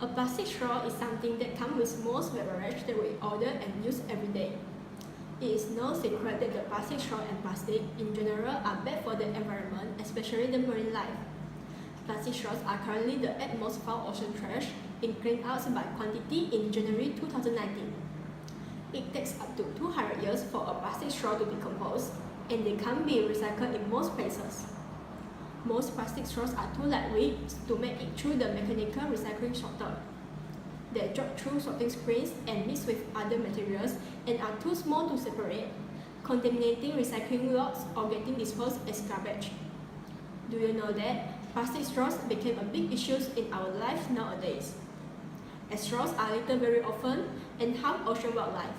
A plastic straw is something that comes with most beverage that we order and use every day. It is no secret that the plastic straw and plastic in general are bad for the environment, especially the marine life. Plastic straws are currently the 8th most found ocean trash in cleanouts by quantity in January 2019. It takes up to 200 years for a plastic straw to decompose, and they can't be recycled in most places. Most plastic straws are too lightweight to make it through the mechanical recycling sorter. They drop through sorting screens and mix with other materials and are too small to separate, contaminating recycling lots or getting disposed as garbage. Do you know that plastic straws became a big issue in our lives nowadays? As straws are eaten very often and harm ocean wildlife.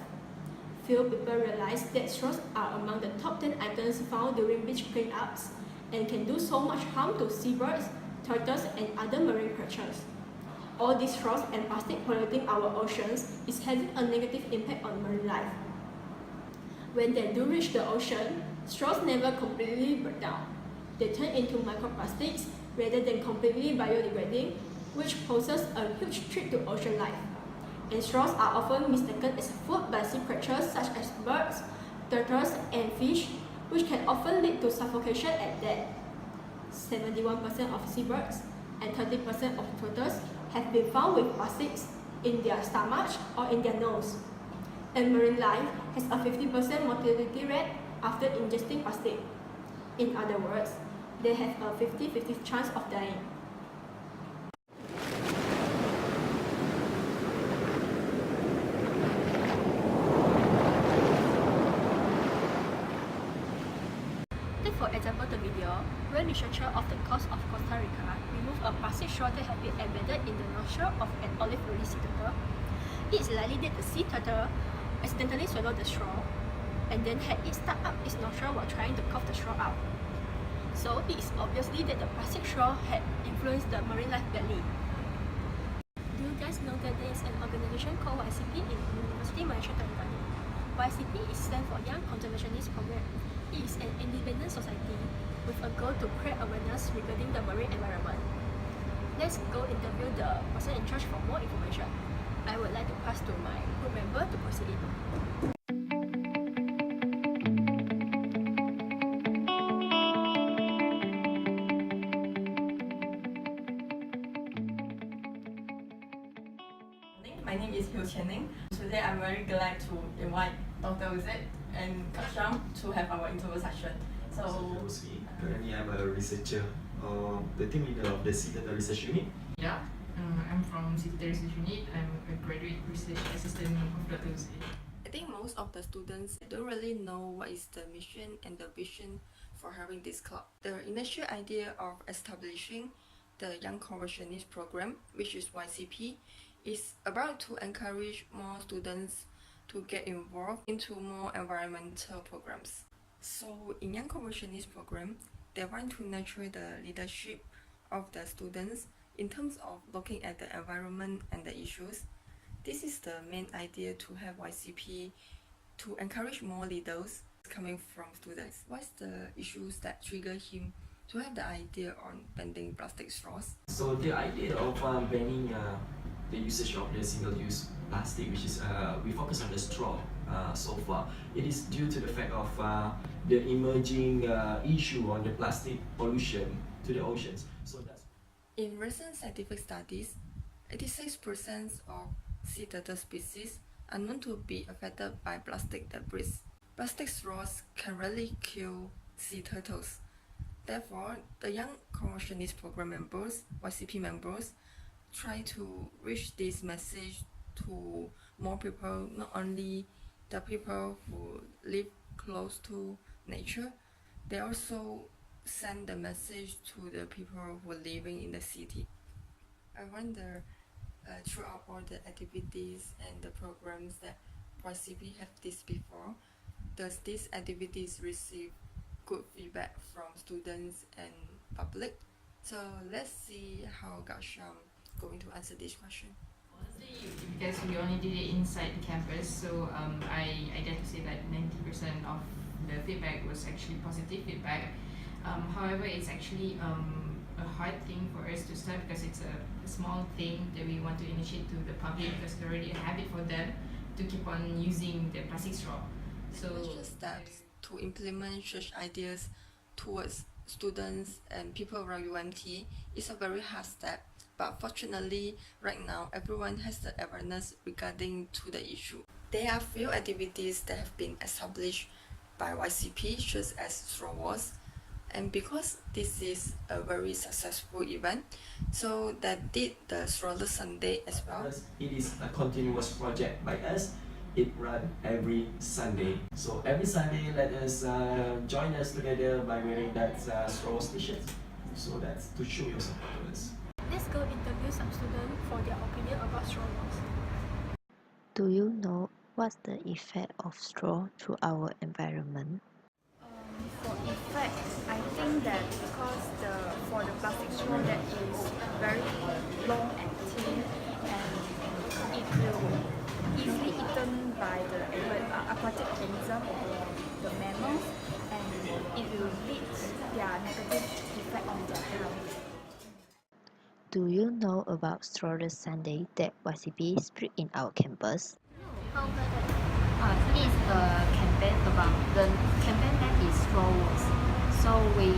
Few people realize that straws are among the top 10 items found during beach cleanups and can do so much harm to seabirds, turtles, and other marine creatures. All these straws and plastic polluting our oceans is having a negative impact on marine life. When they do reach the ocean, straws never completely break down. They turn into microplastics rather than completely biodegrading, which poses a huge threat to ocean life. And straws are often mistaken as food by sea creatures such as birds, turtles, and fish, which can often lead to suffocation and death. 71% of seabirds and 30% of turtles have been found with plastics in their stomach or in their nose. And marine life has a 50% mortality rate after ingesting plastic. In other words, they have a 50-50 chance of dying. Take for example the video where researchers of the coast of Costa Rica removed a plastic straw that had been embedded in the nostril of an olive lily sea turtle. It is likely that the sea turtle accidentally swallowed the straw and then had it stuck up its nostril while trying to cough the straw out. So it is obviously that the plastic straw had influenced the marine life badly. Do you guys know that there is an organization called YCP in University Malaysia Taiwan? YCP is stand for Young Conservationist Program. It is an independent society with a goal to create awareness regarding the marine environment. Let's go interview the person in charge for more information. I would like to pass to my group member to proceed. My name is Hiu Qianning. Today I'm very glad to invite Dr. Uzet and Kasham to have our interview session. Currently I'm a researcher or the team leader of the Sea Turtle Research Unit. Yeah, I'm from Sea Turtle Research Unit. I'm a graduate research assistant of Dr. Uzet. I think most of the students don't really know what is the mission and the vision for having this club. The initial idea of establishing the Young Conservationist Program, which is YCP, is about to encourage more students to get involved into more environmental programs. So in Young Conservationist Program, they want to nurture the leadership of the students in terms of looking at the environment and the issues. This is the main idea to have YCP, to encourage more leaders coming from students. What's the issues that trigger him to have the idea on banning plastic straws? So the idea of banning the usage of the single-use plastic, which is we focus on the straw so far. It is due to the fact of the emerging issue on the plastic pollution to the oceans. So that's in recent scientific studies, 86% of sea turtle species are known to be affected by plastic debris. Plastic straws can really kill sea turtles. Therefore, the Young Conservationist Program members, YCP members, try to reach this message to more people, not only the people who live close to nature, they also send the message to the people who are living in the city. I wonder, throughout all the activities and the programs that YCP have this before, does these activities receive good feedback from students and public? So let's see how Gasham going to answer this question. Honestly, because we only did it inside the campus, so I dare to say that 90% of the feedback was actually positive feedback. However, it's actually a hard thing for us to start because it's a small thing that we want to initiate to the public because it's already a habit for them to keep on using the plastic straw. So Initial steps to implement such ideas towards students and people around UMT is a very hard step, but fortunately right now everyone has the awareness regarding to the issue. There are few activities that have been established by YCP such as Strawless, and because this is a very successful event, so that did the Strawless Sunday as well. It is a continuous project by us. It runs every Sunday. So every Sunday, let us join us together by wearing that Strawless t-shirt. So that's to show your support to us. Let's go interview some students for their opinion about Strawless. Do you know what's the effect of straw to our environment? For effect, I think that because for the plastic straw that is very long and thin, and it will easily eaten by the aquatic organism or the mammals, and it will lead their negative effect on their health. Do you know about Strawless Sunday that YCP spread in our campus? It is a campaign about the campaign name is Strawless. So we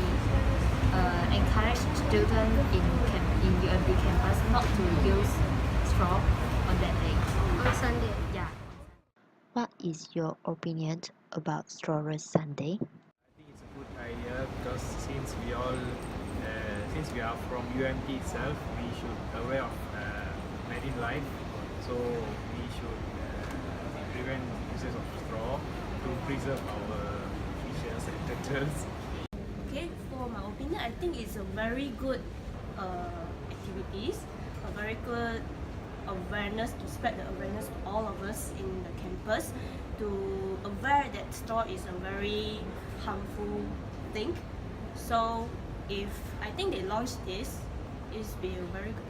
encourage students in UMB campus not to use straw on that day. On Sunday. Yeah. What is your opinion about Strawless Sunday? I think it's a good idea because since we are from UMT itself, we should aware of marine life. So we should prevent uses of straw to preserve our fishes and turtles. Okay, for my opinion, I think it's a very good activities, a very good awareness to spread the awareness to all of us in the campus to aware that straw is a very harmful thing. So if I think they launched this, it's been very good.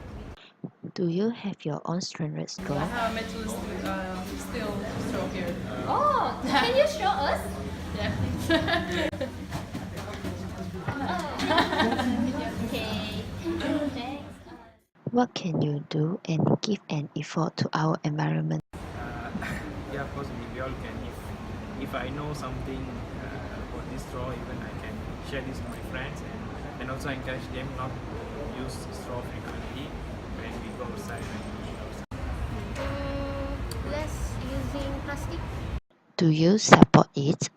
Do you have your own Strawless straw? Metal steel straw here. Oh, can you show us? Yeah. Okay. Thanks. What can you do and give an effort to our environment? Yeah, of course, we all can. If I know something about this straw, even I can share this to my friends and also encourage them not to use straw frequently when we go outside. Less using plastic Do you support it?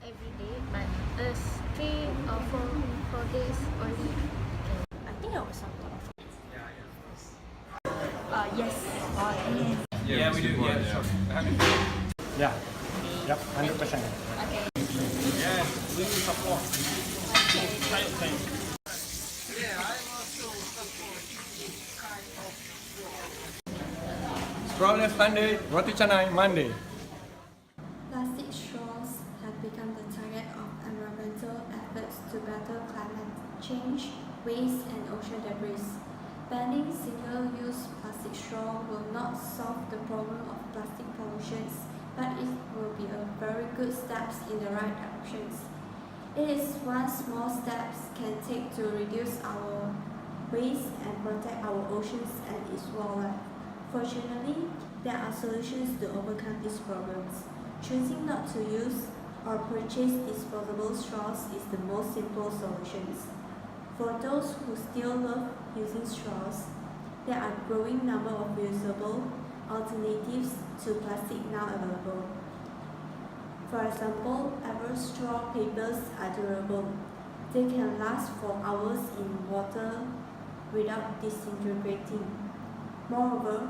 every day, but 3 or 4 days only. I think I will support. Yeah, of course. Yes. Yeah, we do. Yeah, sure. Yeah, yep, 100%. Yes, we will support. Strawless Sunday, Roti Canai Monday. Plastic straws have become the target of environmental efforts to battle climate change, waste, and ocean debris. Banning single-use plastic straw will not solve the problem of plastic pollution, but it will be a very good step in the right directions. It is one small step can take to reduce our waste and protect our oceans and its wildlife. Fortunately, there are solutions to overcome these problems. Choosing not to use or purchase disposable straws is the most simple solutions. For those who still love using straws, there are a growing number of usable alternatives to plastic now available. For example, straw papers are durable. They can last for hours in water without disintegrating. Moreover,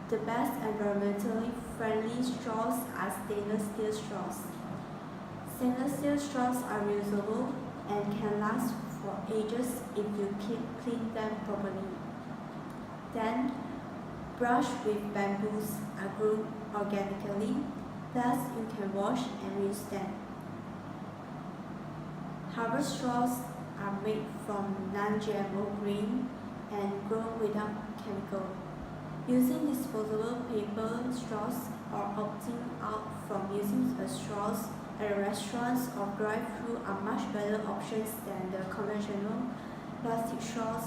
the best environmentally friendly straws are stainless steel straws. Stainless steel straws are reusable and can last for ages if you clean them properly. Then, brush with bamboos are grown organically, thus you can wash and reuse them. Harvest straws are made from non-GMO grain and grown without chemical. Using disposable paper straws or opting out from using straws at restaurants or drive-thru are much better options than the conventional plastic straws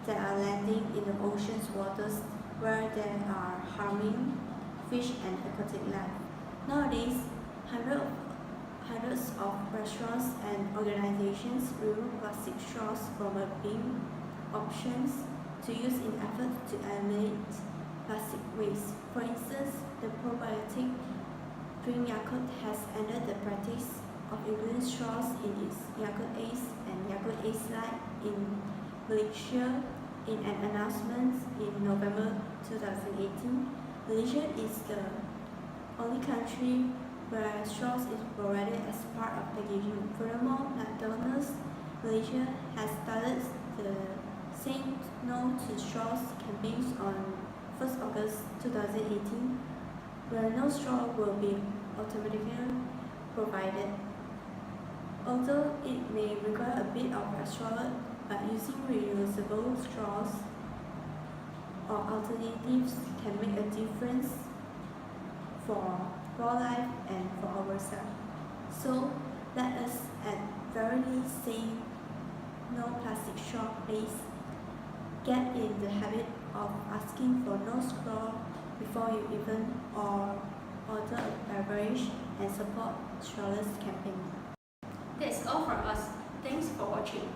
that are landing in the ocean's waters where they are harming fish and aquatic life. Nowadays, hundreds of restaurants and organizations remove plastic straws from being options to use in efforts to eliminate plastic waste. For instance, the probiotic drink Yakult has ended the practice of including straws in its Yakult Ace and Yakult Ace Lite in Malaysia. In an announcement in November 2018, Malaysia is the only country where straws is provided as part of packaging. Furthermore, McDonald's Malaysia has started the Say No to Straws campaigns on 1st August 2018, where no straw will be automatically provided. Although it may require a bit of extra, but using reusable straws or alternatives can make a difference for wildlife and for ourselves. So let us at very least say no plastic straw, please. Get in the habit of asking for no straw before you even order a beverage and support Strawless campaign. That's all from us. Thanks for watching.